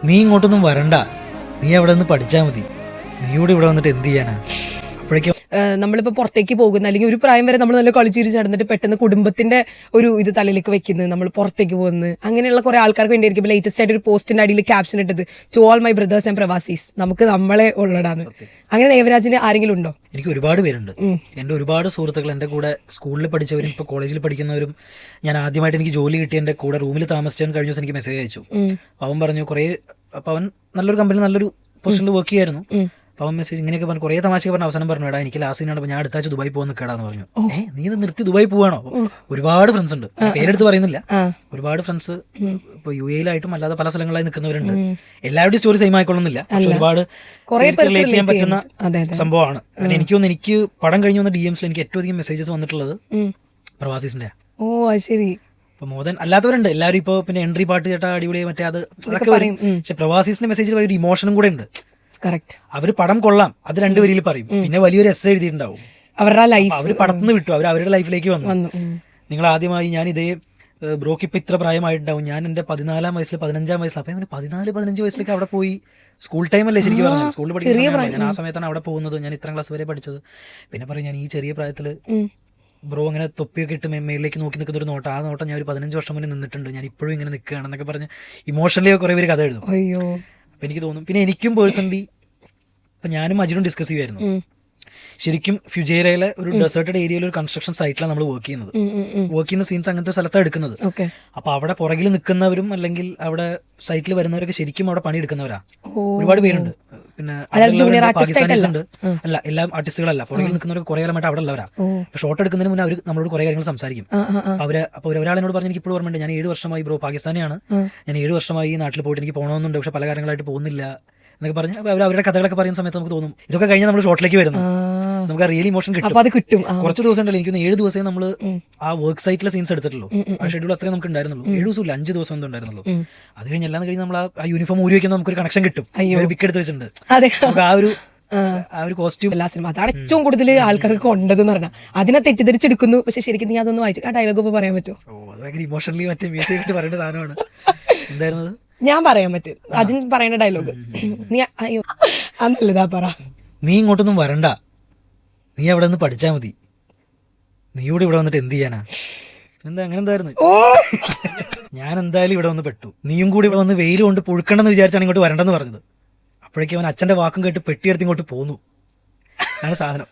നീ ഇങ്ങോട്ടൊന്നും വരണ്ട, നീ അവിടെ നിന്ന് പഠിച്ചാൽ മതി, നീ കൂടെ ഇവിടെ വന്നിട്ട് എന്ത് ചെയ്യാനാ? അപ്പോഴേക്കും നമ്മളിപ്പോൾ പുറത്തേക്ക് പോകുന്ന അല്ലെങ്കിൽ ഒരു പ്രായം വരെ നമ്മൾ നല്ല കളിച്ചിരിച്ച് നടന്നിട്ട് പെട്ടെന്ന് കുടുംബത്തിന്റെ ഒരു ഇത് തലയിലേക്ക് വെക്കുന്നത്, നമ്മൾ പുറത്തേക്ക് പോകുന്നത്, അങ്ങനെയുള്ള കുറെ ആൾക്കാർക്ക് വേണ്ടിയായിരിക്കും ലേറ്റസ്റ്റ് ആയിട്ട് ഒരു പോസ്റ്റിന്റെ അടിയിൽ ക്യാപ്ഷൻ ഇട്ടത് to all my brothers and pravasis, നമുക്ക് നമ്മളെ ഉള്ളടാന്ന്. അങ്ങനെ ദേവരാജിന് ആരെങ്കിലും ഉണ്ടോ? എനിക്ക് ഒരുപാട് പേരുണ്ട്. എൻ്റെ ഒരുപാട് സുഹൃത്തുക്കൾ, എൻ്റെ കൂടെ സ്കൂളിൽ പഠിച്ചവരും ഇപ്പോൾ കോളേജിൽ പഠിക്കുന്നവരും, ഞാൻ ആദ്യമായിട്ട് എനിക്ക് ജോലി കിട്ടിയ എൻ്റെ കൂടെ റൂമിൽ താമസിച്ചവൻ കഴിഞ്ഞ ദിവസം എനിക്ക് മെസ്സേജ് അയച്ചു. അവൻ പറഞ്ഞു കുറേ, അപ്പം അവൻ നല്ലൊരു കമ്പനി നല്ലൊരു പൊസിഷനിൽ വർക്ക് ചെയ്യായിരുന്നു. അവൻ മെസ്സേജ് ഇങ്ങനെയൊക്കെ പറഞ്ഞു, കുറേ തമാശ പറഞ്ഞ അവസാനം പറഞ്ഞു, എടാ എനിക്ക് ലാസ്റ്റ് സീനാണ്, ഞാൻ അടുത്താഴ്ച ദുബായി പോകാൻ നിൽക്കടാന്ന് പറഞ്ഞു. നീ ഇത് നിർത്തി ദുബായി പോവാണോ? ഒരുപാട് ഫ്രണ്ട്സ് ഉണ്ട്, പേരെടുത്ത് പറയുന്നില്ല, ഒരുപാട് ഫ്രണ്ട്സ് ഇപ്പൊ യു എയിലായിട്ടും അല്ലാതെ പല സ്ഥലങ്ങളായി നിൽക്കുന്നവരുണ്ട്. എല്ലാവരുടെയും സ്റ്റോറി സെയിം ആയിക്കൊള്ളുന്നില്ല, പക്ഷെ ഒരുപാട് റിലേറ്റ് ചെയ്യാൻ പറ്റുന്ന സംഭവമാണ്. എനിക്ക് പടം കഴിഞ്ഞ് വന്ന DMസിൽ എനിക്ക് ഏറ്റവും അധികം മെസ്സേജസ് വന്നിട്ടുള്ളത് പ്രവാസീസിന്റെ. ഓ ശരി. ഇപ്പൊ മോദൻ അല്ലാത്തവരുണ്ട്, എല്ലാവരും ഇപ്പൊ പിന്നെ എൻട്രി പാട്ട് ചേട്ടാ അടിപൊളി മറ്റേ അതൊക്കെ പറയും. പക്ഷെ പ്രവാസീസിന്റെ മെസ്സേജിൽ ഒരു ഇമോഷനും കൂടെ ഉണ്ട്. അവര് പടം കൊള്ളാം, അത് രണ്ടു വരിയിൽ പറയും, പിന്നെ വലിയൊരു എസ് എഴുതിയിട്ടുണ്ടാവും. അവരുടെ ലൈഫ് അവര് പടത്തുനിന്ന് വിട്ടു, അവരുടെ ലൈഫിലേക്ക് വന്നു. നിങ്ങൾ ആദ്യമായി ഞാൻ ഇതേ ബ്രോക്ക് ഇപ്പൊ ഇത്ര പ്രായമായിട്ടുണ്ടാവും, ഞാൻ എന്റെ 14-ാം വയസ്സിൽ 15-ാം വയസ്സിൽ, അപ്പൊ 14-15 വയസ്സിലേക്ക് അവിടെ പോയി. സ്കൂൾ ടൈം അല്ലേ ശരിക്കും പറഞ്ഞു, സ്കൂളിൽ പഠിക്കുന്ന ഞാൻ ആ സമയത്താണ് അവിടെ പോകുന്നത്, ഞാൻ ഇത്രാം ക്ലാസ് വരെ പഠിച്ചത്. പിന്നെ പറയും ഞാൻ ഈ ചെറിയ പ്രായത്തില് ബ്രോ അങ്ങനെ തൊപ്പിയൊക്കെ ഇട്ട് മേളിലേക്ക് നോക്കി നിൽക്കുന്ന ഒരു നോട്ടം, ആ നോട്ടം ഞാൻ ഒരു 15 വർഷം മുന്നേ നിന്നിട്ടുണ്ട്, ഞാൻ ഇപ്പോഴും ഇങ്ങനെ നിൽക്കുകയാണെന്നൊക്കെ പറഞ്ഞ് ഇമോഷണലി കുറെ പേര് കഥ എഴുതും. അപ്പൊ എനിക്ക് തോന്നും, പിന്നെ എനിക്കും പേഴ്സണലി ഇപ്പൊ ഞാനും അജിനും ഡിസ്കസ് ചെയ്യുമായിരുന്നു, ശരിക്കും ഫ്യുജേരയിലെ ഒരു ഡെസേർട്ടഡ് ഏരിയയിൽ ഒരു കൺസ്ട്രക്ഷൻ സൈറ്റിലാണ് നമ്മൾ വർക്ക് ചെയ്യുന്നത്. വർക്ക് ചെയ്യുന്ന സീൻസ് അങ്ങനത്തെ സ്ഥലത്താണ് എടുക്കുന്നത്. അപ്പൊ അവിടെ പുറകിൽ നിൽക്കുന്നവരും അല്ലെങ്കിൽ അവിടെ സൈറ്റിൽ വരുന്നവരൊക്കെ ശരിക്കും അവിടെ പണിയെടുക്കുന്നവരാ, ഒരുപാട് പേരുണ്ട്. പിന്നെ പാകിസ്ഥാനീസ് ഉണ്ട്, അല്ല എല്ലാ ആർട്ടിസ്റ്റുകളല്ല, പുറകിൽ നിൽക്കുന്നവർക്ക് കുറെ കാലമായിട്ട് അവിടെ ഉള്ളവരാ. ഷോട്ട് എടുക്കുന്നതിന് മുന്നേ അവർ നമ്മളോട് കുറെ കാര്യങ്ങൾ സംസാരിക്കും. അപ്പൊ ഒരാളെന്നോട് പറഞ്ഞു, എനിക്ക് ഇപ്പോഴും ഓർമ്മയുണ്ട്, ഞാൻ 7 വർഷമായി ബ്രോ പാകിസ്ഥാനിയാണ്, ഞാൻ 7 വർഷമായി ഈ നാട്ടിൽ പോയിട്ട് എനിക്ക് പോകണമെന്നുണ്ട്, പക്ഷെ പല കാര്യങ്ങളായിട്ട് പോകുന്നില്ല എന്നൊക്കെ പറഞ്ഞ് അവരുടെ കഥകളൊക്കെ പറയുന്ന സമയത്ത് നമുക്ക് തോന്നും ഇതൊക്കെ കഴിഞ്ഞാൽ നമ്മൾ ഷോട്ടിലേക്ക് വരുന്നു, നമുക്ക് ആ റിയൽ ഇമോഷൻ കിട്ടും. കുറച്ച് ദിവസം ഉണ്ടല്ലോ, എനിക്ക് 7 ദിവസമേ നമ്മൾ ആ വർക്ക് സൈറ്റിലെ സീൻസ് എടുത്തിട്ടുള്ളൂ. ആ ഷെഡ്യൂൾ അത്രയും നമുക്ക് ഉണ്ടായിരുന്നുള്ളൂ, 7 ദിവസമില്ല 5 ദിവസം എന്തോ ഉണ്ടായിരുന്നുള്ളൂ. അത് കഴിഞ്ഞ് എല്ലാം കഴിഞ്ഞ് നമ്മൾ ആ യൂണിഫോം ഊരി വെക്കുന്ന നമുക്കൊരു കണക്ഷൻ കിട്ടും, പിക്ക് എടുത്ത് വെച്ചിട്ടുണ്ട്. നമുക്ക് ആ ഒരു കോസ്റ്റ്യൂം എല്ലാ സിനിമ അതാണ് ഏറ്റവും കൂടുതൽ ആൾക്കാർക്ക് കൊണ്ടതെന്ന് പറഞ്ഞാൽ അതിനെ തെറ്റിദ്ധരിച്ചെടുക്കുന്നു. പക്ഷെ ശരിക്കും നീ അതൊന്ന് വായിച്ചു, ആ ഡയലോഗ് ഇപ്പൊ പറയാൻ പറ്റുമോ? അത് ഭയങ്കര ഇമോഷണലി മറ്റേ മ്യൂസിക് ആയിട്ട് പറയേണ്ട സാധനമാണ്. എന്തായിരുന്നത്? ഞാൻ പറയാൻ പറ്റും, അജിൻ പറയുന്ന ഡയലോഗ് നീ അയ്യോ അന്നല്ലതാ പറ. നീ ഇങ്ങോട്ടൊന്നും വരണ്ട, നീ അവിടെ നിന്ന് പഠിച്ചാൽ മതി, നീ കൂടെ ഇവിടെ വന്നിട്ട് എന്ത് ചെയ്യാനാ? അങ്ങനെ എന്തായിരുന്നു, ഞാൻ എന്തായാലും ഇവിടെ വന്ന് പെട്ടു, നീയും കൂടി ഇവിടെ വന്ന് വെയിൽ കൊണ്ട് പുഴുക്കണ്ടെന്ന് വിചാരിച്ചാണ് ഇങ്ങോട്ട് വരണ്ടെന്ന് പറഞ്ഞത്. അപ്പോഴേക്കും അവൻ അച്ഛന്റെ വാക്കും കേട്ട് പെട്ടിയെടുത്ത് ഇങ്ങോട്ട് പോന്നു. ആണ് സാധനം.